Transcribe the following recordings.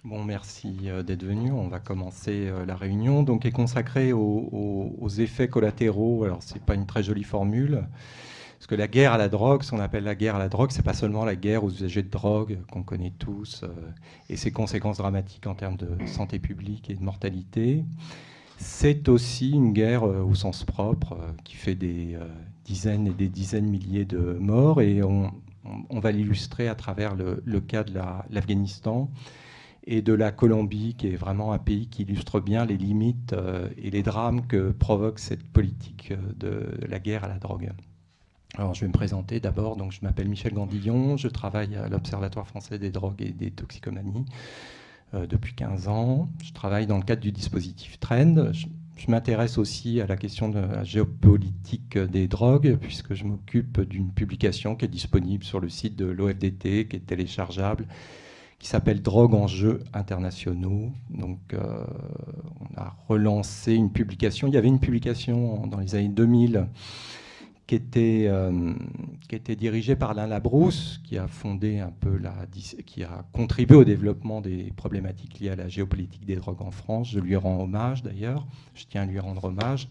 Bon, merci d'être venu. On va commencer la réunion, donc qui est consacrée aux effets collatéraux. Alors, c'est pas une très jolie formule, parce que la guerre à la drogue, ce qu'on appelle la guerre à la drogue, c'est pas seulement la guerre aux usagers de drogue qu'on connaît tous et ses conséquences dramatiques en termes de santé publique et de mortalité. C'est aussi une guerre au sens propre qui fait des dizaines et des dizaines de milliers de morts, et on va l'illustrer à travers le cas de l'Afghanistan et de la Colombie, qui est vraiment un pays qui illustre bien les limites et les drames que provoque cette politique de la guerre à la drogue. Alors, je vais me présenter d'abord. Donc, je m'appelle Michel Gandillon, je travaille à l'Observatoire français des drogues et des toxicomanies depuis 15 ans. Je travaille dans le cadre du dispositif Trend. Je m'intéresse aussi à la question de la géopolitique des drogues, puisque je m'occupe d'une publication qui est disponible sur le site de l'OFDT, qui est téléchargeable, qui s'appelle Drogue en jeux internationaux. Donc, on a relancé une publication. Il y avait une publication dans les années 2000 qui était dirigée par Alain Labrousse, qui a fondé un peu qui a contribué au développement des problématiques liées à la géopolitique des drogues en France. Je lui rends hommage d'ailleurs. Je tiens à lui rendre hommage.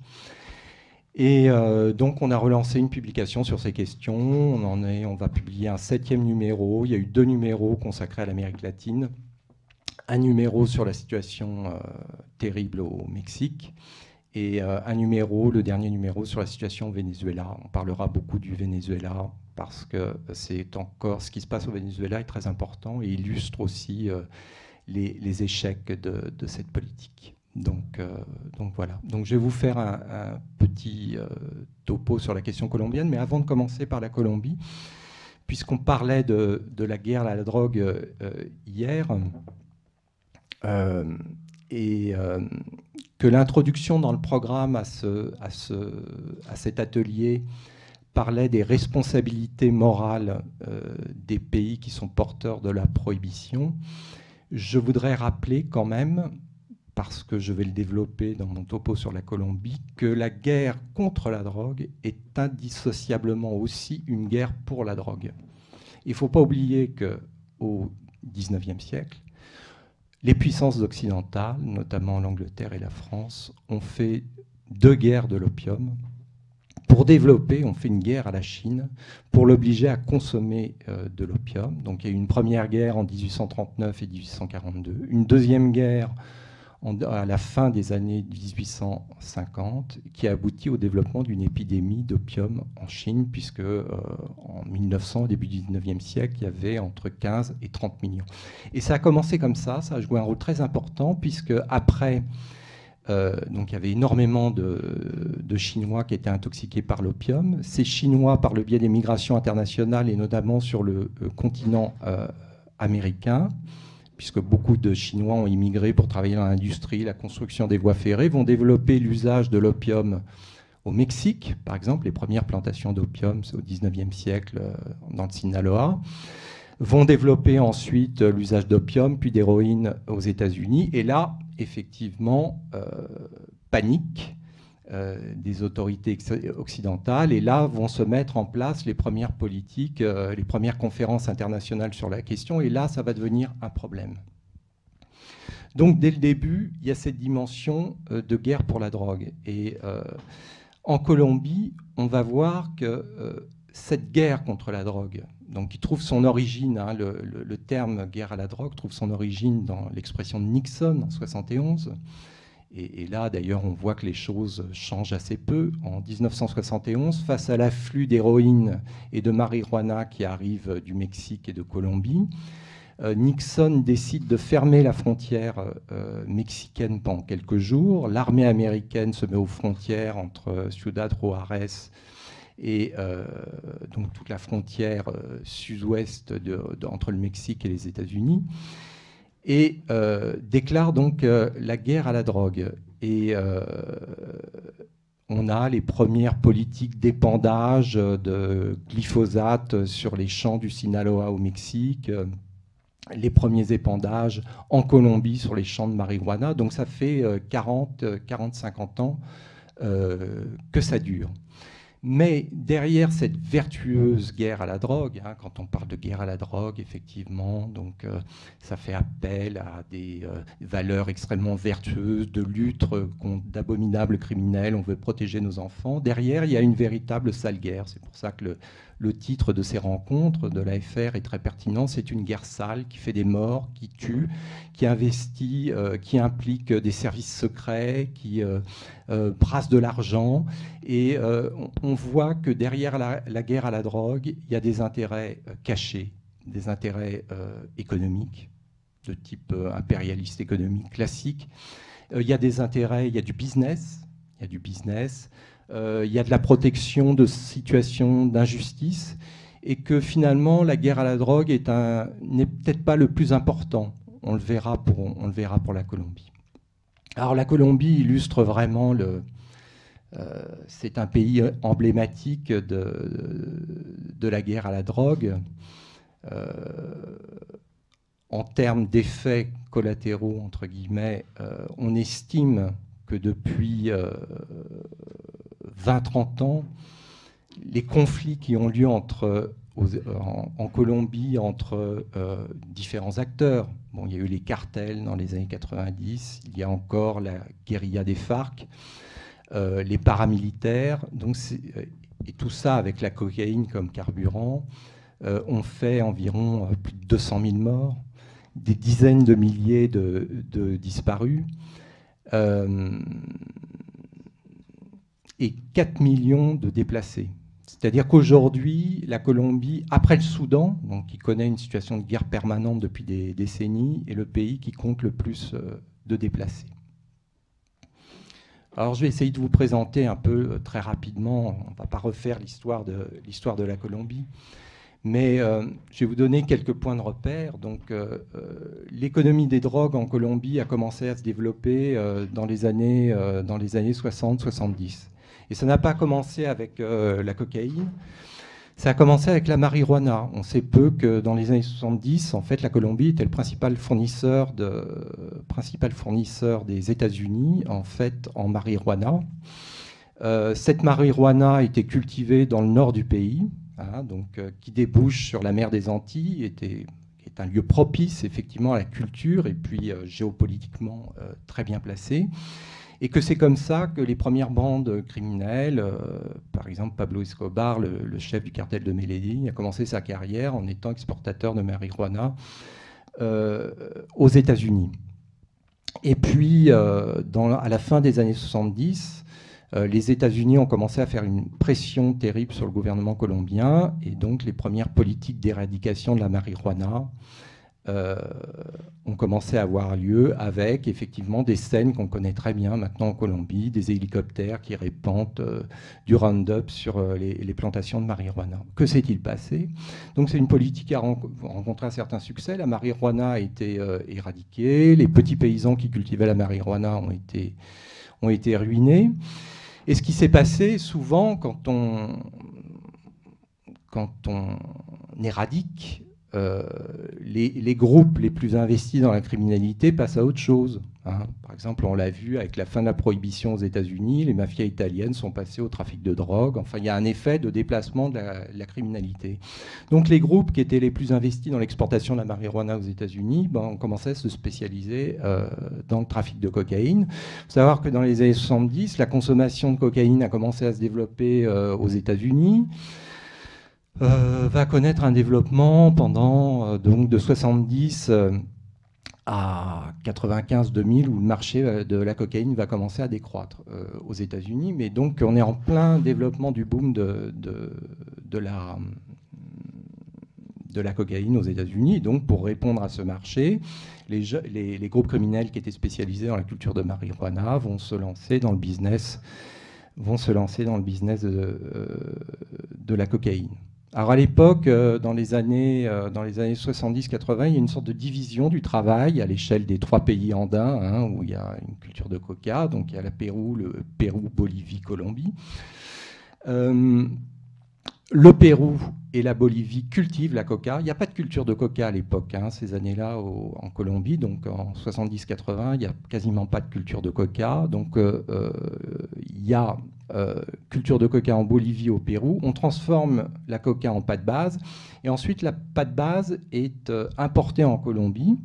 Et donc, on a relancé une publication sur ces questions. On va publier un 7e numéro. Il y a eu 2 numéros consacrés à l'Amérique latine, un numéro sur la situation terrible au Mexique, et un numéro, le dernier numéro, sur la situation au Venezuela. On parlera beaucoup du Venezuela parce que c'est encore ce qui se passe au Venezuela est très important et illustre aussi les échecs de cette politique. Donc voilà. Donc je vais vous faire un petit topo sur la question colombienne, mais avant de commencer par la Colombie, puisqu'on parlait de la guerre à la drogue hier, et que l'introduction dans le programme à cet atelier parlait des responsabilités morales des pays qui sont porteurs de la prohibition, je voudrais rappeler quand même, parce que je vais le développer dans mon topo sur la Colombie, que la guerre contre la drogue est indissociablement aussi une guerre pour la drogue. Il ne faut pas oublier qu'au XIXe siècle, les puissances occidentales, notamment l'Angleterre et la France, ont fait 2 guerres de l'opium. Pour développer, on fait une guerre à la Chine pour l'obliger à consommer de l'opium. Donc il y a eu une première guerre en 1839 et 1842, une deuxième guerre à la fin des années 1850, qui a abouti au développement d'une épidémie d'opium en Chine, puisque en 1900, au début du 19e siècle, il y avait entre 15 et 30 millions. Et ça a commencé comme ça a joué un rôle très important, puisque après, donc il y avait énormément de Chinois qui étaient intoxiqués par l'opium. Ces Chinois, par le biais des migrations internationales, et notamment sur le continent américain, puisque beaucoup de Chinois ont immigré pour travailler dans l'industrie, la construction des voies ferrées, vont développer l'usage de l'opium au Mexique, par exemple. Les premières plantations d'opium, c'est au XIXe siècle, dans le Sinaloa. Vont développer ensuite l'usage d'opium, puis d'héroïne aux États-Unis. Et là, effectivement, panique des autorités occidentales, et là vont se mettre en place les premières politiques, les premières conférences internationales sur la question, et là ça va devenir un problème. Donc dès le début, il y a cette dimension de guerre pour la drogue, et en Colombie, on va voir que cette guerre contre la drogue, donc qui trouve son origine, hein, le terme guerre à la drogue trouve son origine dans l'expression de Nixon en 1971. Et là, d'ailleurs, on voit que les choses changent assez peu. En 1971, face à l'afflux d'héroïne et de marijuana qui arrivent du Mexique et de Colombie, Nixon décide de fermer la frontière mexicaine pendant quelques jours. L'armée américaine se met aux frontières entre Ciudad Juárez et donc toute la frontière sud-ouest entre le Mexique et les États-Unis, et déclare donc la guerre à la drogue. Et on a les premières politiques d'épandage de glyphosate sur les champs du Sinaloa au Mexique, les premiers épandages en Colombie sur les champs de marijuana. Donc ça fait 40-50 ans que ça dure. Mais derrière cette vertueuse guerre à la drogue, hein, quand on parle de guerre à la drogue, effectivement, donc, ça fait appel à des valeurs extrêmement vertueuses de lutte contre d'abominables criminels, on veut protéger nos enfants. Derrière, il y a une véritable sale guerre. C'est pour ça que le titre de ces rencontres de l'AFR est très pertinent. C'est une guerre sale qui fait des morts, qui tue, qui investit, qui implique des services secrets, qui brasse de l'argent. Et on voit que derrière la guerre à la drogue, il y a des intérêts cachés, des intérêts économiques, de type impérialiste économique classique. Il y a des intérêts, il y a du business, il y a du business. Il y a de la protection de situations d'injustice, et que finalement la guerre à la drogue n'est peut-être pas le plus important. On le verra pour la Colombie. Alors la Colombie illustre vraiment c'est un pays emblématique de la guerre à la drogue. En termes d'effets collatéraux, entre guillemets, on estime que depuis 20-30 ans, les conflits qui ont lieu en Colombie entre différents acteurs, bon, il y a eu les cartels dans les années 90, il y a encore la guérilla des FARC, les paramilitaires, donc et tout ça avec la cocaïne comme carburant, ont fait environ plus de 200 000 morts, des dizaines de milliers de disparus, et 4 millions de déplacés. C'est-à-dire qu'aujourd'hui, la Colombie, après le Soudan, donc qui connaît une situation de guerre permanente depuis des décennies, est le pays qui compte le plus de déplacés. Alors je vais essayer de vous présenter un peu très rapidement, on ne va pas refaire l'histoire de la Colombie, mais je vais vous donner quelques points de repère. Donc, l'économie des drogues en Colombie a commencé à se développer dans les années 60-70. Et ça n'a pas commencé avec la cocaïne, ça a commencé avec la marijuana. On sait peu que dans les années 70, en fait, la Colombie était le principal fournisseur des États-Unis en fait, en marijuana. Cette marijuana était cultivée dans le nord du pays, hein, donc, qui débouche sur la mer des Antilles, est un lieu propice effectivement à la culture et puis géopolitiquement très bien placé. Et que c'est comme ça que les premières bandes criminelles, par exemple Pablo Escobar, le chef du cartel de Medellín, a commencé sa carrière en étant exportateur de marijuana aux États-Unis. Et puis, à la fin des années 70, les États-Unis ont commencé à faire une pression terrible sur le gouvernement colombien, et donc les premières politiques d'éradication de la marijuana ont commencé à avoir lieu avec effectivement des scènes qu'on connaît très bien maintenant en Colombie, des hélicoptères qui répandent du Roundup sur les plantations de marijuana. Que s'est-il passé? Donc c'est une politique qui a rencontré un certain succès. La marijuana a été éradiquée, les petits paysans qui cultivaient la marijuana ont été ruinés. Et ce qui s'est passé souvent quand on éradique, les groupes les plus investis dans la criminalité passent à autre chose. Hein. Par exemple, on l'a vu avec la fin de la prohibition aux États-Unis, les mafias italiennes sont passées au trafic de drogue. Enfin, il y a un effet de déplacement de la criminalité. Donc les groupes qui étaient les plus investis dans l'exportation de la marijuana aux États-Unis ont commencé à se spécialiser dans le trafic de cocaïne. Il faut savoir que dans les années 70, la consommation de cocaïne a commencé à se développer aux États-Unis. Va connaître un développement pendant donc de 70 à 95-2000 où le marché de la cocaïne va commencer à décroître aux États-Unis. Mais donc on est en plein développement du boom de la cocaïne aux États-Unis. Donc pour répondre à ce marché, les groupes criminels qui étaient spécialisés dans la culture de marijuana vont se lancer dans le business de la cocaïne. Alors à l'époque, dans les années 70-80, il y a une sorte de division du travail à l'échelle des 3 pays andins, hein, où il y a une culture de coca. Donc il y a le Pérou, Bolivie, Colombie. Le Pérou et la Bolivie cultivent la coca. Il n'y a pas de culture de coca à l'époque, hein, ces années-là en Colombie, donc en 70-80, il n'y a quasiment pas de culture de coca. Donc il y a culture de coca en Bolivie, au Pérou. On transforme la coca en pâte base, et ensuite la pâte base est importée en Colombie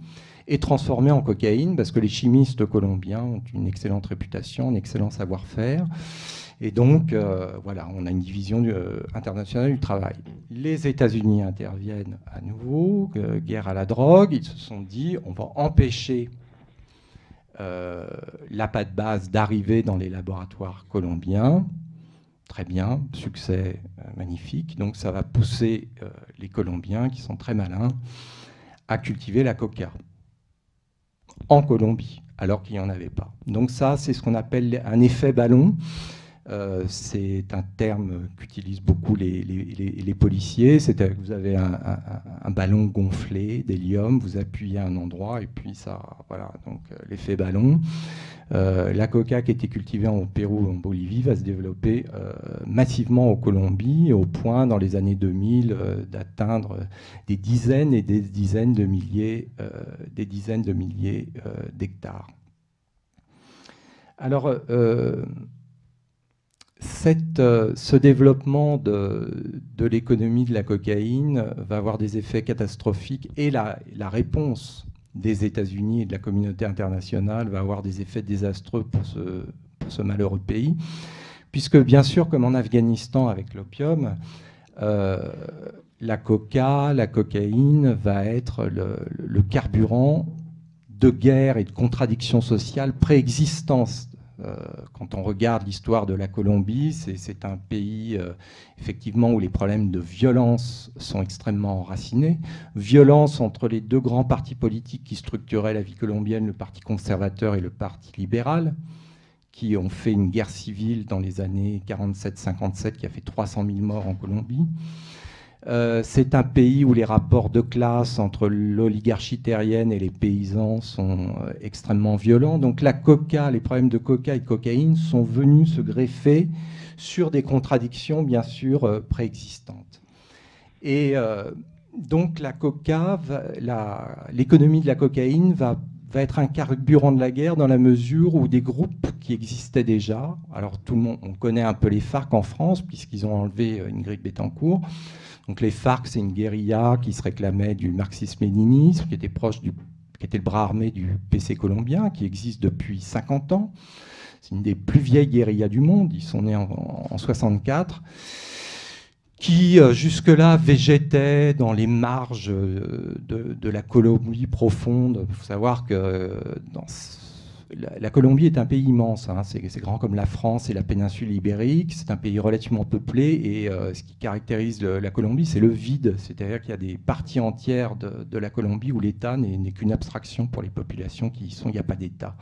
et transformée en cocaïne, parce que les chimistes colombiens ont une excellente réputation, un excellent savoir-faire. Et donc, voilà, on a une division internationale du travail. Les États-Unis interviennent à nouveau, guerre à la drogue. Ils se sont dit, on va empêcher la pâte base d'arriver dans les laboratoires colombiens. Très bien, succès magnifique. Donc, ça va pousser les Colombiens, qui sont très malins, à cultiver la coca en Colombie, alors qu'il n'y en avait pas. Donc ça, c'est ce qu'on appelle un effet ballon. C'est un terme qu'utilisent beaucoup les policiers. C'est-à-dire que vous avez un ballon gonflé d'hélium, vous appuyez à un endroit et puis ça, voilà, donc l'effet ballon. La coca qui était cultivée en Pérou, en Bolivie, va se développer massivement en Colombie, au point dans les années 2000 d'atteindre des dizaines et des dizaines de milliers d'hectares. Alors, ce développement de l'économie de la cocaïne va avoir des effets catastrophiques, et la réponse des États-Unis et de la communauté internationale va avoir des effets désastreux pour ce malheureux pays, puisque bien sûr, comme en Afghanistan avec l'opium, la cocaïne va être le carburant de guerre et de contradictions sociales préexistantes. Quand on regarde l'histoire de la Colombie, c'est un pays effectivement où les problèmes de violence sont extrêmement enracinés. Violence entre les deux grands partis politiques qui structuraient la vie colombienne, le Parti conservateur et le Parti libéral, qui ont fait une guerre civile dans les années 47-57 qui a fait 300 000 morts en Colombie. C'est un pays où les rapports de classe entre l'oligarchie terrienne et les paysans sont extrêmement violents. Donc la coca, les problèmes de coca et de cocaïne sont venus se greffer sur des contradictions bien sûr préexistantes. Et donc la coca, l'économie de la cocaïne va être un carburant de la guerre, dans la mesure où des groupes qui existaient déjà, alors tout le monde, on connaît un peu les FARC en France, puisqu'ils ont enlevé Ingrid Betancourt. Donc les FARC, c'est une guérilla qui se réclamait du marxisme-léninisme, qui était qui était le bras armé du PC colombien, qui existe depuis 50 ans. C'est une des plus vieilles guérillas du monde. Ils sont nés en 64, qui jusque-là végétaient dans les marges de la Colombie profonde. Il faut savoir que la Colombie est un pays immense, hein. C'est grand comme la France et la péninsule ibérique. C'est un pays relativement peuplé, et ce qui caractérise la Colombie, c'est le vide. C'est-à-dire qu'il y a des parties entières de la Colombie où l'État n'est qu'une abstraction pour les populations qui y sont. Il n'y a pas d'État.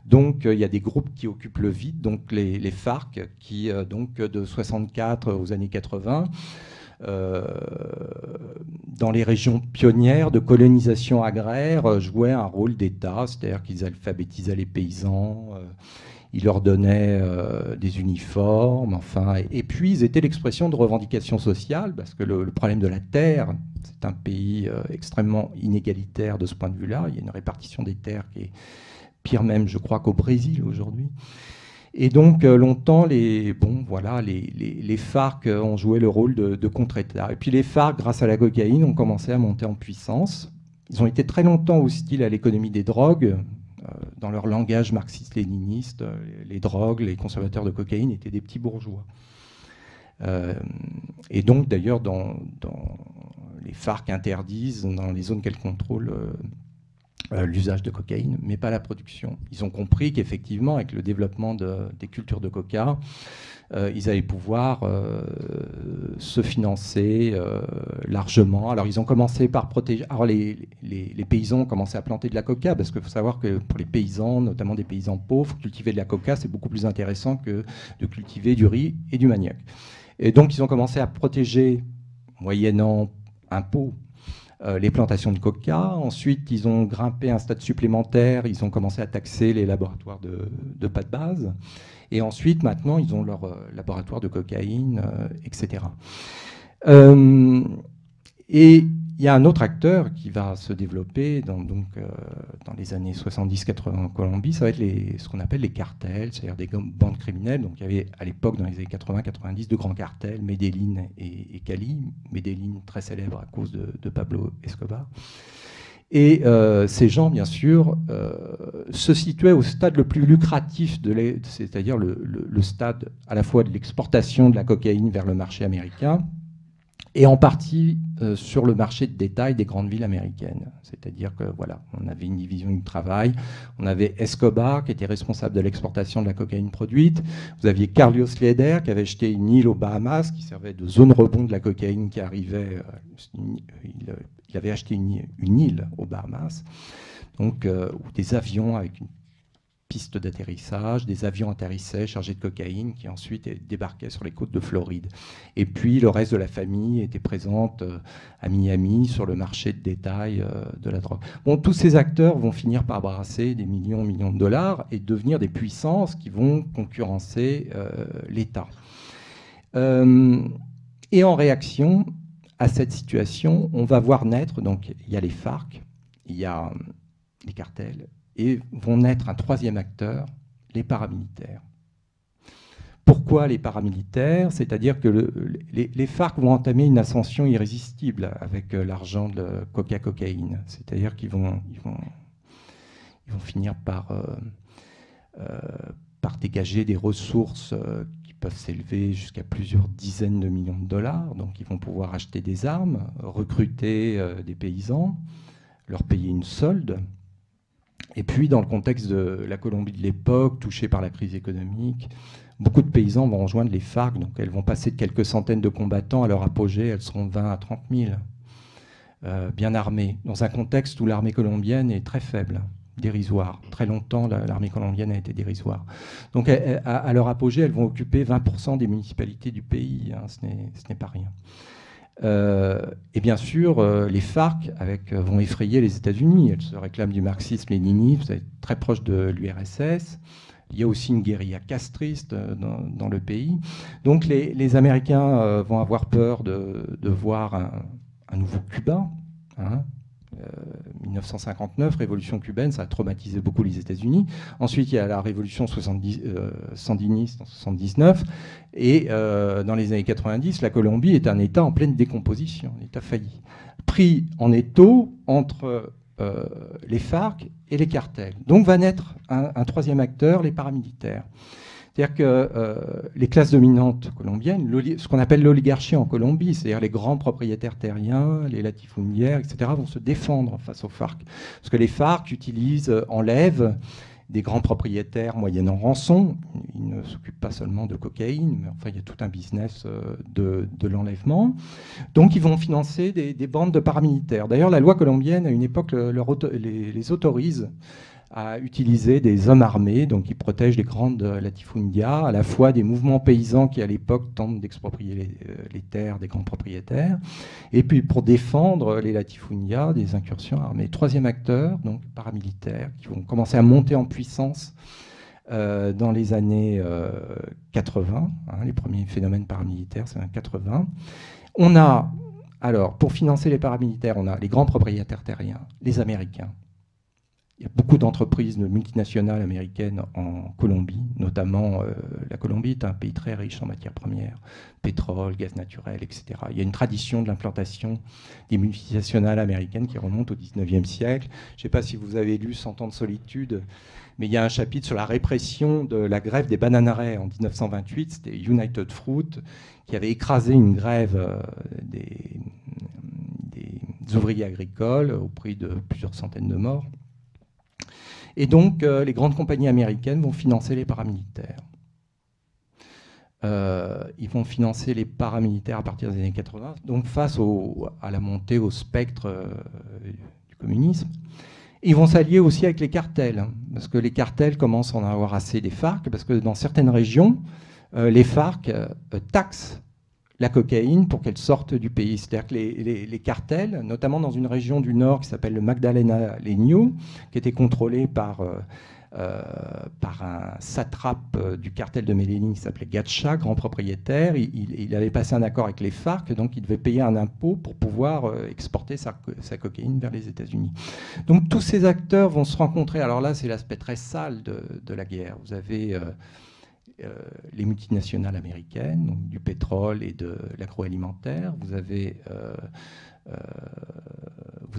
Donc il y a des groupes qui occupent le vide, donc les FARC, qui donc de 64 aux années 80, dans les régions pionnières de colonisation agraire, jouaient un rôle d'État, c'est-à-dire qu'ils alphabétisaient les paysans, ils leur donnaient des uniformes, enfin, et puis ils étaient l'expression de revendications sociales, parce que le problème de la terre, c'est un pays extrêmement inégalitaire de ce point de vue-là. Il y a une répartition des terres qui est pire même, je crois, qu'au Brésil aujourd'hui. Et donc, longtemps, les FARC ont joué le rôle de contre-État. Et puis les FARC, grâce à la cocaïne, ont commencé à monter en puissance. Ils ont été très longtemps hostiles à l'économie des drogues. Dans leur langage marxiste-léniniste, les drogues, les consommateurs de cocaïne étaient des petits bourgeois. Et donc, d'ailleurs, les FARC interdisent, dans les zones qu'elles contrôlent, l'usage de cocaïne, mais pas la production. Ils ont compris qu'effectivement, avec le développement des cultures de coca, ils allaient pouvoir se financer largement. Alors, ils ont commencé par protéger... Alors, les paysans ont commencé à planter de la coca, parce qu'il faut savoir que pour les paysans, notamment des paysans pauvres, cultiver de la coca, c'est beaucoup plus intéressant que de cultiver du riz et du manioc. Et donc, ils ont commencé à protéger, moyennant impôts, les plantations de coca. Ensuite, ils ont grimpé un stade supplémentaire, ils ont commencé à taxer les laboratoires de pâte base. Et ensuite, maintenant, ils ont leur laboratoire de cocaïne, etc. Et il y a un autre acteur qui va se développer dans les années 70-80 en Colombie, ça va être ce qu'on appelle les cartels, c'est-à-dire des bandes criminelles. Donc il y avait à l'époque, dans les années 80-90, deux grands cartels, Medellín et Cali. Medellín très célèbre à cause de Pablo Escobar. Et ces gens, bien sûr, se situaient au stade le plus lucratif, c'est-à-dire le stade à la fois de l'exportation de la cocaïne vers le marché américain, et en partie sur le marché de détail des grandes villes américaines. C'est-à-dire que voilà, on avait une division du travail, on avait Escobar qui était responsable de l'exportation de la cocaïne produite, vous aviez Carlos Leder qui avait acheté une île aux Bahamas qui servait de zone rebond de la cocaïne qui arrivait, il avait acheté une île aux Bahamas, donc ou des avions avec une piste d'atterrissage, des avions atterrissaient chargés de cocaïne qui ensuite débarquaient sur les côtes de Floride. Et puis le reste de la famille était présente à Miami sur le marché de détail de la drogue. Bon, tous ces acteurs vont finir par brasser des millions de dollars et devenir des puissances qui vont concurrencer l'État. Et en réaction à cette situation, on va voir naître, donc il y a les FARC, il y a les cartels, et vont naître un troisième acteur, les paramilitaires. Pourquoi les paramilitaires? C'est-à-dire que les FARC vont entamer une ascension irrésistible avec l'argent de cocaïne. C'est-à-dire qu'ils vont finir par dégager des ressources qui peuvent s'élever jusqu'à plusieurs dizaines de millions de dollars. Donc ils vont pouvoir acheter des armes, recruter des paysans, leur payer une solde. Et puis, dans le contexte de la Colombie de l'époque, touchée par la crise économique, beaucoup de paysans vont rejoindre les FARC. Donc, elles vont passer de quelques centaines de combattants à leur apogée. Elles seront 20 à 30 000, bien armées, dans un contexte où l'armée colombienne est très faible, dérisoire. Très longtemps, l'armée colombienne a été dérisoire. Donc, à leur apogée, elles vont occuper 20% des municipalités du pays. Hein, ce n'est pas rien. Et bien sûr, les FARC vont effrayer les États-Unis. Elles se réclament du marxisme-léninisme, vous êtes très proche de l'URSS. Il y a aussi une guérilla castriste dans le pays. Donc les Américains vont avoir peur de voir un nouveau Cuba. Hein. 1959, révolution cubaine, ça a traumatisé beaucoup les États-Unis. Ensuite, il y a la révolution sandiniste en 79. Et dans les années 90, la Colombie est un État en pleine décomposition, un État failli, pris en étau entre les FARC et les cartels. Donc va naître un troisième acteur, les paramilitaires. C'est-à-dire que les classes dominantes colombiennes, ce qu'on appelle l'oligarchie en Colombie, c'est-à-dire les grands propriétaires terriens, les latifundiaires, etc., vont se défendre face aux FARC. Parce que les FARC enlèvent des grands propriétaires moyennant rançon. Ils ne s'occupent pas seulement de cocaïne, mais enfin, il y a tout un business de l'enlèvement. Donc ils vont financer des bandes de paramilitaires. D'ailleurs, la loi colombienne, à une époque, les autorise à utiliser des hommes armés, donc qui protègent les grandes latifundias, à la fois des mouvements paysans qui, à l'époque, tentent d'exproprier les terres des grands propriétaires, et puis pour défendre les latifundias des incursions armées. Troisième acteur, donc paramilitaires, qui vont commencer à monter en puissance dans les années 80. Hein, les premiers phénomènes paramilitaires, c'est en 80. Alors, pour financer les paramilitaires, on a les grands propriétaires terriens, les Américains. Il y a beaucoup d'entreprises multinationales américaines en Colombie, notamment la Colombie est un pays très riche en matières premières, pétrole, gaz naturel, etc. Il y a une tradition de l'implantation des multinationales américaines qui remonte au XIXe siècle. Je ne sais pas si vous avez lu 100 ans de solitude, mais il y a un chapitre sur la répression de la grève des bananeraies en 1928. C'était United Fruit qui avait écrasé une grève des ouvriers agricoles au prix de plusieurs centaines de morts. Et donc, les grandes compagnies américaines vont financer les paramilitaires. Ils vont financer les paramilitaires à partir des années 80, donc face à la montée au spectre du communisme. Et ils vont s'allier aussi avec les cartels, parce que les cartels commencent à en avoir assez des FARC, parce que dans certaines régions, les FARC taxent la cocaïne pour qu'elle sorte du pays. C'est-à-dire que les cartels, notamment dans une région du nord qui s'appelle le Magdalena Leño, qui était contrôlée par par un satrape du cartel de Medellín qui s'appelait Gacha, grand propriétaire. Il avait passé un accord avec les FARC, donc il devait payer un impôt pour pouvoir exporter sa cocaïne vers les États-Unis. Donc tous ces acteurs vont se rencontrer. Alors là, c'est l'aspect très sale de la guerre. Vous avez les multinationales américaines, donc du pétrole et de l'agroalimentaire. Vous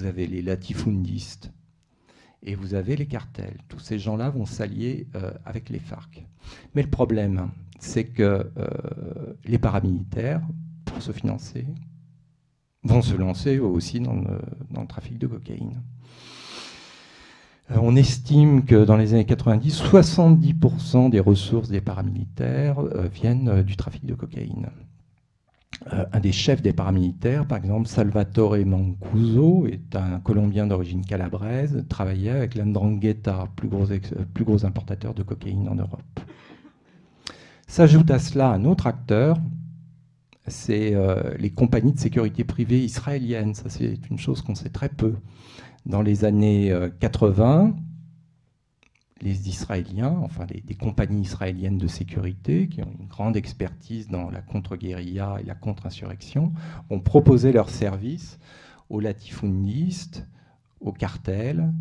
avez les latifundistes. Et vous avez les cartels. Tous ces gens-là vont s'allier avec les FARC. Mais le problème, c'est que les paramilitaires, pour se financer, vont se lancer aussi dans le trafic de cocaïne. On estime que dans les années 90, 70% des ressources des paramilitaires viennent du trafic de cocaïne. Un des chefs des paramilitaires, par exemple, Salvatore Mancuso, est un Colombien d'origine calabraise, travaillait avec l'Ndrangheta, plus gros importateur de cocaïne en Europe. S'ajoute à cela un autre acteur, c'est les compagnies de sécurité privée israéliennes. Ça, c'est une chose qu'on sait très peu. Dans les années 80, les Israéliens, enfin des compagnies israéliennes de sécurité, qui ont une grande expertise dans la contre-guérilla et la contre-insurrection, ont proposé leurs services aux latifundistes, aux cartels,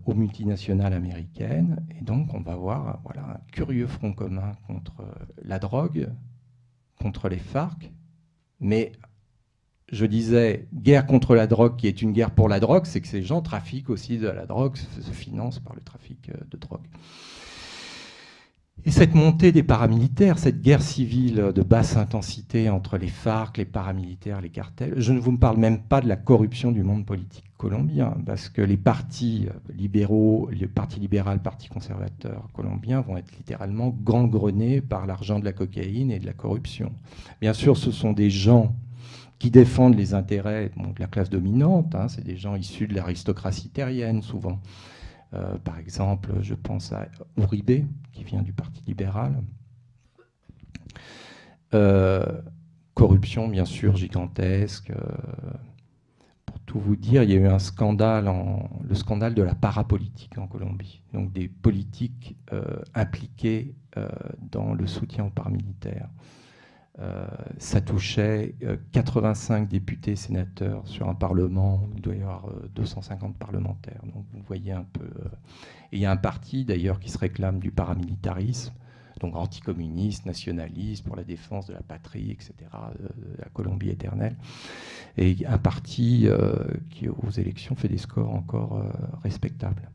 aux multinationales américaines. Et donc on va voir un curieux front commun contre la drogue, contre les FARC, mais je disais guerre contre la drogue qui est une guerre pour la drogue, c'est que ces gens trafiquent aussi de la drogue, se financent par le trafic de drogue. Et cette montée des paramilitaires, cette guerre civile de basse intensité entre les FARC, les paramilitaires, les cartels, je ne vous parle même pas de la corruption du monde politique colombien, parce que les partis libéraux, le Parti libéral, le Parti conservateur colombien vont être littéralement gangrenés par l'argent de la cocaïne et de la corruption. Bien sûr, ce sont des gens qui défendent les intérêts de la classe dominante, hein, c'est des gens issus de l'aristocratie terrienne souvent. Par exemple, je pense à Uribe, qui vient du Parti libéral. Corruption, bien sûr, gigantesque. Pour tout vous dire, il y a eu un scandale, le scandale de la parapolitique en Colombie. Donc des politiques impliqués dans le soutien aux paramilitaires. Ça touchait 85 députés sénateurs sur un parlement où il doit y avoir 250 parlementaires. Donc vous voyez un peu. Et il y a un parti d'ailleurs qui se réclame du paramilitarisme, donc anticommuniste, nationaliste, pour la défense de la patrie, etc., de la Colombie éternelle. Et un parti qui aux élections fait des scores encore respectables.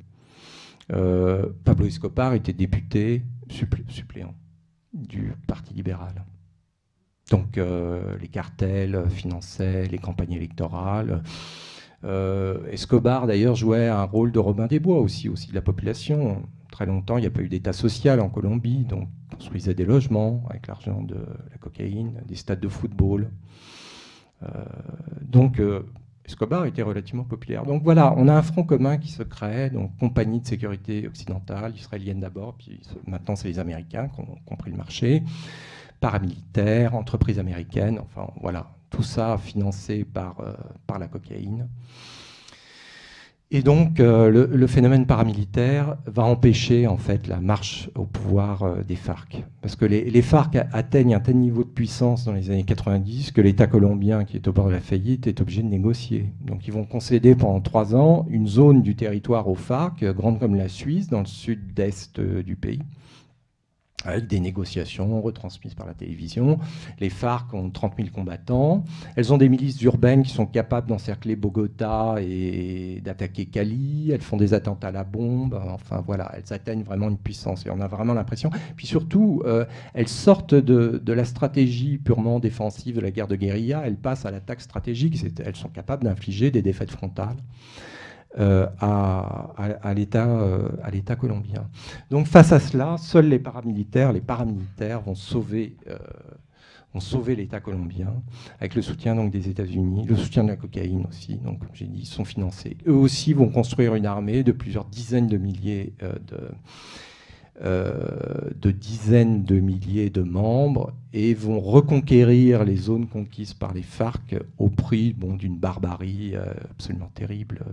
Pablo Escobar était député suppléant du Parti libéral. Donc les cartels finançaient les campagnes électorales. Escobar, d'ailleurs, jouait un rôle de Robin des Bois aussi de la population. Très longtemps, il n'y a pas eu d'État social en Colombie, donc il construisait des logements avec l'argent de la cocaïne, des stades de football. Donc Escobar était relativement populaire. Donc voilà, on a un front commun qui se crée, donc compagnie de sécurité occidentale, israélienne d'abord, puis maintenant c'est les Américains qui ont compris le marché. Paramilitaires, entreprises américaines, enfin voilà, tout ça financé par la cocaïne. Et donc le phénomène paramilitaire va empêcher en fait la marche au pouvoir des FARC. Parce que les FARC atteignent un tel niveau de puissance dans les années 90 que l'État colombien, qui est au bord de la faillite, est obligé de négocier. Donc ils vont concéder pendant 3 ans une zone du territoire aux FARC, grande comme la Suisse, dans le sud-est du pays, avec des négociations retransmises par la télévision. Les FARC ont 30 000 combattants. Elles ont des milices urbaines qui sont capables d'encercler Bogota et d'attaquer Cali. Elles font des attentats à la bombe. Enfin voilà, elles atteignent vraiment une puissance. Et on a vraiment l'impression... Puis surtout, elles sortent de la stratégie purement défensive de la guerre de guérilla. Elles passent à l'attaque stratégique. Elles sont capables d'infliger des défaites frontales à l'État colombien. Donc face à cela, seuls les paramilitaires vont sauver l'État colombien, avec le soutien donc, des États-Unis, le soutien de la cocaïne aussi, donc comme j'ai dit, ils sont financés. Eux aussi vont construire une armée de plusieurs dizaines de milliers de membres et vont reconquérir les zones conquises par les FARC au prix d'une barbarie absolument terrible.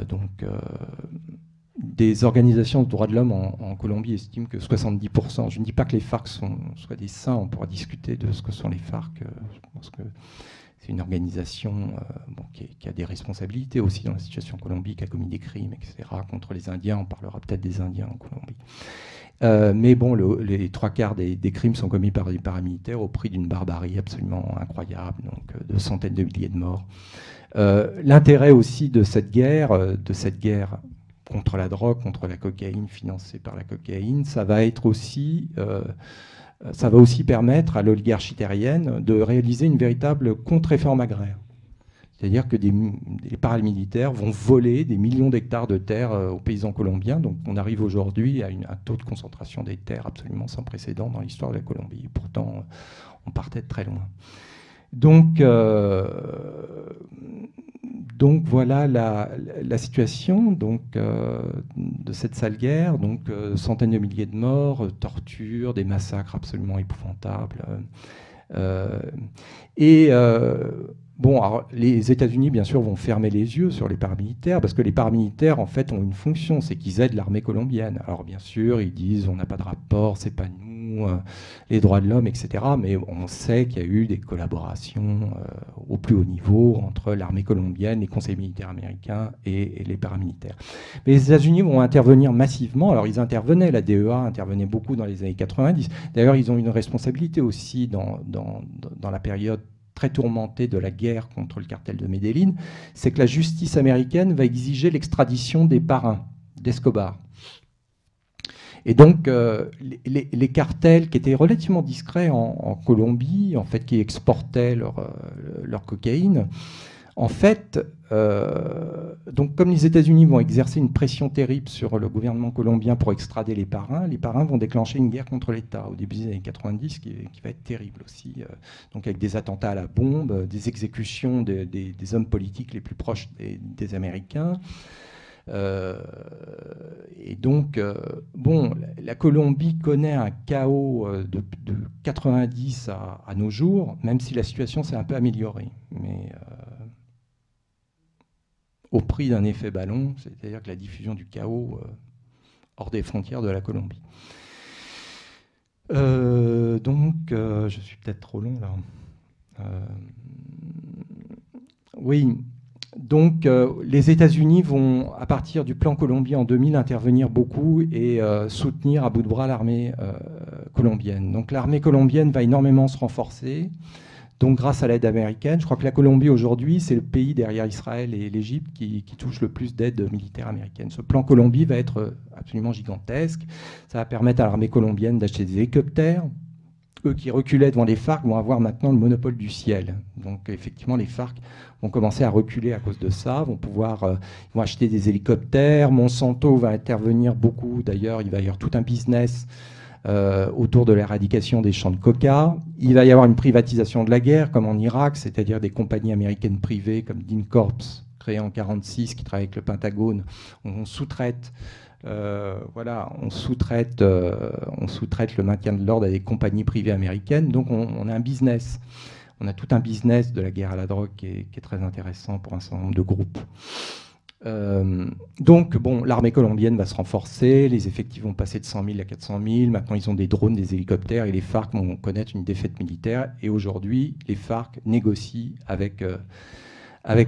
Donc des organisations de droits de l'homme en Colombie estiment que 70%, je ne dis pas que les FARC soient des saints, on pourra discuter de ce que sont les FARC, je pense que c'est une organisation qui a des responsabilités aussi dans la situation en Colombie, qui a commis des crimes, etc., contre les Indiens. On parlera peut-être des Indiens en Colombie. Mais bon, les trois quarts des crimes sont commis par des paramilitaires au prix d'une barbarie absolument incroyable, donc de centaines de milliers de morts. L'intérêt aussi de cette guerre contre la drogue, contre la cocaïne, financée par la cocaïne, ça va aussi permettre à l'oligarchie terrienne de réaliser une véritable contre-réforme agraire. C'est-à-dire que les paramilitaires vont voler des millions d'hectares de terres aux paysans colombiens. Donc on arrive aujourd'hui à un taux de concentration des terres absolument sans précédent dans l'histoire de la Colombie. Pourtant, on partait de très loin. Donc voilà la situation de cette sale guerre. Donc centaines de milliers de morts, tortures, des massacres absolument épouvantables. Bon, alors, les États-Unis, bien sûr, vont fermer les yeux sur les paramilitaires, parce que les paramilitaires, en fait, ont une fonction, c'est qu'ils aident l'armée colombienne. Alors, bien sûr, ils disent, on n'a pas de rapport, c'est pas nous, les droits de l'homme, etc. Mais on sait qu'il y a eu des collaborations au plus haut niveau entre l'armée colombienne, les conseils militaires américains et les paramilitaires. Mais les États-Unis vont intervenir massivement. Alors, ils intervenaient, la DEA intervenait beaucoup dans les années 90. D'ailleurs, ils ont une responsabilité aussi dans la période très tourmentée de la guerre contre le cartel de Medellín, c'est que la justice américaine va exiger l'extradition des parrains d'Escobar. Et donc, les cartels qui étaient relativement discrets en Colombie, en fait, qui exportaient leur cocaïne, en fait, donc comme les États-Unis vont exercer une pression terrible sur le gouvernement colombien pour extrader les parrains vont déclencher une guerre contre l'État au début des années 90 qui va être terrible aussi, donc avec des attentats à la bombe, des exécutions des hommes politiques les plus proches des Américains. Et donc, bon, la Colombie connaît un chaos de 90 à nos jours, même si la situation s'est un peu améliorée. Mais au prix d'un effet ballon, c'est-à-dire que la diffusion du chaos hors des frontières de la Colombie. Je suis peut-être trop long là. Oui, donc les États-Unis vont, à partir du plan Colombie en 2000, intervenir beaucoup et soutenir à bout de bras l'armée colombienne. Donc l'armée colombienne va énormément se renforcer. Donc grâce à l'aide américaine, je crois que la Colombie aujourd'hui, c'est le pays derrière Israël et l'Égypte qui touche le plus d'aide militaire américaine. Ce plan Colombie va être absolument gigantesque. Ça va permettre à l'armée colombienne d'acheter des hélicoptères. Eux qui reculaient devant les FARC vont avoir maintenant le monopole du ciel. Donc effectivement, les FARC vont commencer à reculer à cause de ça, ils vont acheter des hélicoptères. Monsanto va intervenir beaucoup. D'ailleurs, il va y avoir tout un business autour de l'éradication des champs de coca. Il va y avoir une privatisation de la guerre, comme en Irak, c'est-à-dire des compagnies américaines privées comme DynCorp, créées en 1946, qui travaillent avec le Pentagone. On sous-traite on sous-traite le maintien de l'ordre à des compagnies privées américaines. Donc on a un business. On a tout un business de la guerre à la drogue qui est très intéressant pour un certain nombre de groupes. Donc, bon, l'armée colombienne va se renforcer, les effectifs vont passer de 100 000 à 400 000, maintenant ils ont des drones, des hélicoptères, et les FARC vont connaître une défaite militaire, et aujourd'hui, les FARC négocient avec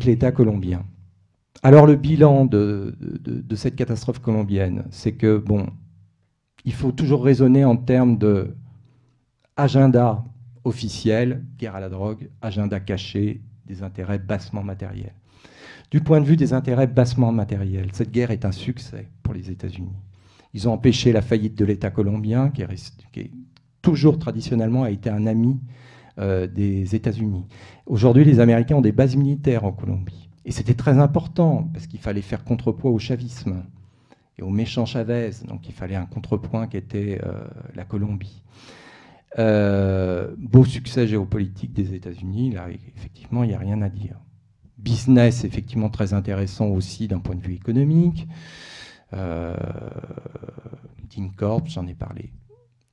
l'État colombien. Alors, le bilan de cette catastrophe colombienne, c'est que, bon, il faut toujours raisonner en termes de agenda officiel, guerre à la drogue, agenda caché, des intérêts bassement matériels. Du point de vue des intérêts bassement matériels, cette guerre est un succès pour les États-Unis. Ils ont empêché la faillite de l'État colombien, qui toujours traditionnellement a été un ami des États-Unis. Aujourd'hui, les Américains ont des bases militaires en Colombie. Et c'était très important, parce qu'il fallait faire contrepoids au chavisme et au méchant Chavez. Donc il fallait un contrepoint qui était la Colombie. Beau succès géopolitique des États-Unis, là, effectivement, il n'y a rien à dire. Business, effectivement, très intéressant aussi d'un point de vue économique. DynCorp, j'en ai parlé.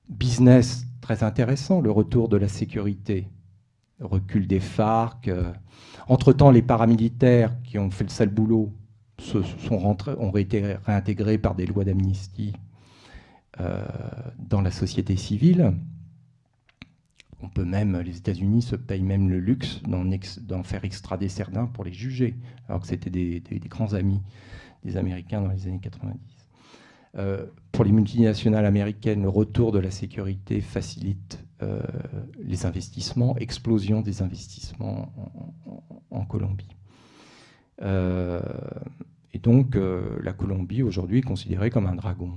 Business, très intéressant, le retour de la sécurité, le recul des FARC. Entre-temps, les paramilitaires qui ont fait le sale boulot ont été réintégrés par des lois d'amnistie dans la société civile. On peut même, les États-Unis se payent même le luxe d'en faire extrader certains pour les juger, alors que c'était des grands amis des Américains dans les années 90. Pour les multinationales américaines, le retour de la sécurité facilite les investissements, explosion des investissements en Colombie. Et donc, la Colombie, aujourd'hui, est considérée comme un dragon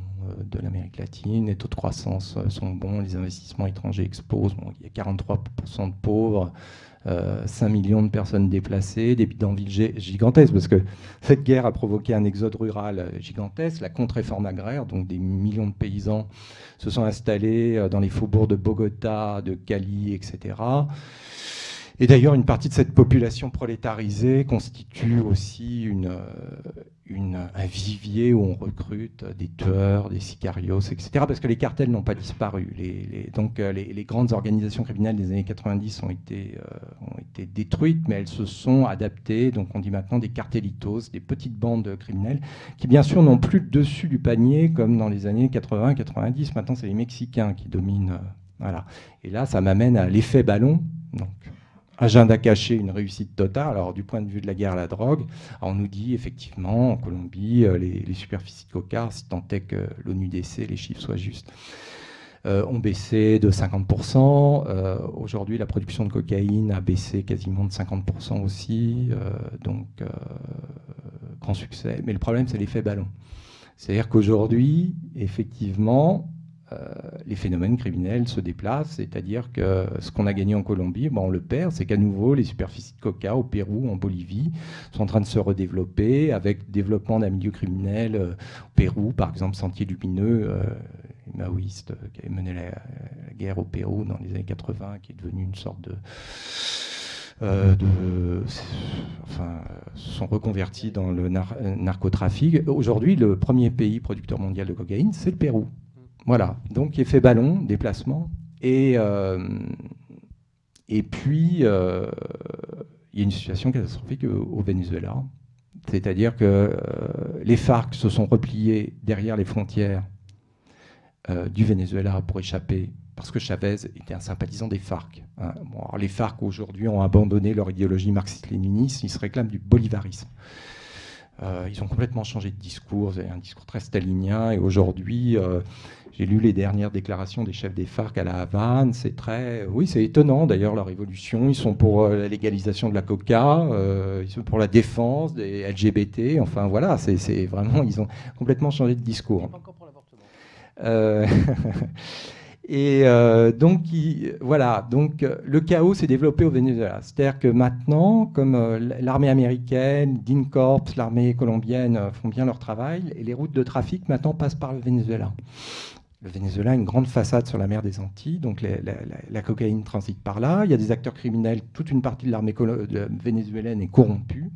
de l'Amérique latine. Les taux de croissance sont bons, les investissements étrangers explosent. Bon, il y a 43% de pauvres, 5 millions de personnes déplacées, des bidonvilles gigantesques, parce que cette guerre a provoqué un exode rural gigantesque, la contre-réforme agraire, donc des millions de paysans se sont installés dans les faubourgs de Bogota, de Cali, etc. Et d'ailleurs, une partie de cette population prolétarisée constitue aussi un vivier où on recrute des tueurs, des sicarios, etc. Parce que les cartels n'ont pas disparu. Donc les grandes organisations criminelles des années 90 ont été détruites, mais elles se sont adaptées. Donc on dit maintenant des cartelitos, des petites bandes criminelles, qui bien sûr n'ont plus le dessus du panier comme dans les années 80-90. Maintenant, c'est les Mexicains qui dominent. Voilà. Et là, ça m'amène à l'effet ballon. Donc, agenda caché, une réussite totale. Alors, du point de vue de la guerre à la drogue, on nous dit effectivement en Colombie, les superficies de coca, si tant est que l'ONUDC, les chiffres soient justes, ont baissé de 50%. Aujourd'hui, la production de cocaïne a baissé quasiment de 50% aussi. Donc, grand succès. Mais le problème, c'est l'effet ballon. C'est-à-dire qu'aujourd'hui, effectivement, les phénomènes criminels se déplacent, c'est-à-dire que ce qu'on a gagné en Colombie, on le perd, c'est qu'à nouveau, les superficies de coca au Pérou, en Bolivie, sont en train de se redévelopper, avec développement d'un milieu criminel au Pérou, par exemple, Sentier Lumineux, les maoïstes qui avaient mené la guerre au Pérou dans les années 80, qui est devenu une sorte sont reconvertis dans le narcotrafic. Aujourd'hui, le premier pays producteur mondial de cocaïne, c'est le Pérou. Voilà, donc effet ballon, déplacement, et puis il y a une situation catastrophique au Venezuela, c'est-à-dire que les FARC se sont repliés derrière les frontières du Venezuela pour échapper, parce que Chavez était un sympathisant des FARC. Hein. Bon, alors les FARC aujourd'hui ont abandonné leur idéologie marxiste-léniniste, ils se réclament du bolivarisme. Ils ont complètement changé de discours, un discours très stalinien, et aujourd'hui, j'ai lu les dernières déclarations des chefs des FARC à la Havane, c'est étonnant d'ailleurs leur évolution, ils sont pour la légalisation de la coca, ils sont pour la défense des LGBT, enfin voilà, c'est vraiment, ils ont complètement changé de discours. Pas encore pour l'avortement. Et donc, le chaos s'est développé au Venezuela. C'est-à-dire que maintenant, comme l'armée américaine, DINCORPS, l'armée colombienne font bien leur travail, et les routes de trafic maintenant passent par le Venezuela. Le Venezuela a une grande façade sur la mer des Antilles, donc la cocaïne transite par là. Il y a des acteurs criminels, toute une partie de l'armée vénézuélienne est corrompue.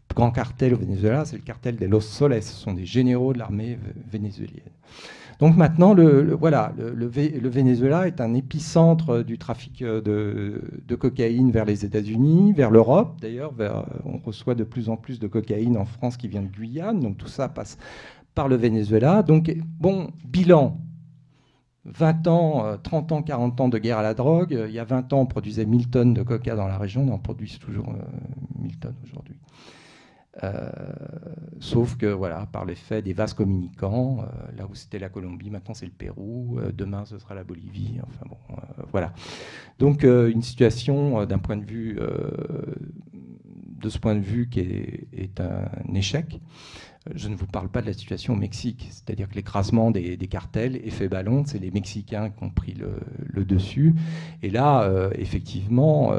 Le grand cartel au Venezuela, c'est le cartel des Los Soles, ce sont des généraux de l'armée vénézuélienne. Donc maintenant, le Venezuela est un épicentre du trafic de cocaïne vers les États-Unis, vers l'Europe. D'ailleurs, on reçoit de plus en plus de cocaïne en France qui vient de Guyane. Donc tout ça passe par le Venezuela. Donc, bon, bilan. 20 ans, 30 ans, 40 ans de guerre à la drogue. Il y a 20 ans, on produisait 1000 tonnes de coca dans la région. On en produit toujours 1000 tonnes aujourd'hui. Sauf que, voilà, par l'effet des vases communicants, là où c'était la Colombie, maintenant c'est le Pérou, demain ce sera la Bolivie, enfin bon, voilà. Donc une situation d'un point de vue, de ce point de vue qui est un échec. Je ne vous parle pas de la situation au Mexique, c'est-à-dire que l'écrasement des cartels, effet ballon, c'est les Mexicains qui ont pris le dessus. Et là, effectivement,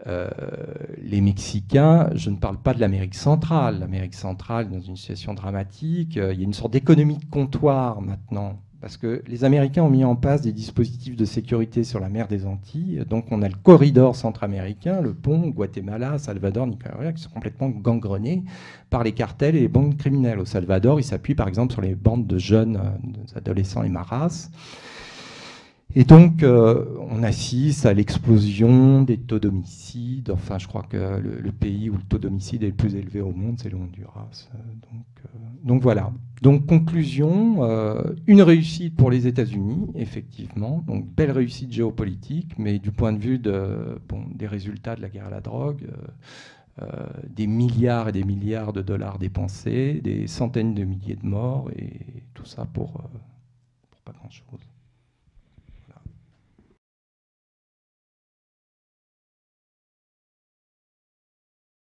les Mexicains, je ne parle pas de l'Amérique centrale. L'Amérique centrale, dans une situation dramatique, il y a une sorte d'économie de comptoir maintenant. Parce que les Américains ont mis en place des dispositifs de sécurité sur la mer des Antilles. Donc on a le corridor centra-américain, le pont, Guatemala, Salvador, Nicaragua, qui sont complètement gangrenés par les cartels et les bandes criminelles. Au Salvador, ils s'appuient par exemple sur les bandes de jeunes, des adolescents et maras. Et donc, on assiste à l'explosion des taux d'homicide. Enfin, je crois que le pays où le taux d'homicide est le plus élevé au monde, c'est le Honduras. Donc voilà. Donc, conclusion, une réussite pour les États-Unis, effectivement. Donc, belle réussite géopolitique, mais du point de vue des résultats de la guerre à la drogue, des milliards et des milliards de dollars dépensés, des centaines de milliers de morts, et tout ça pour pas grand-chose.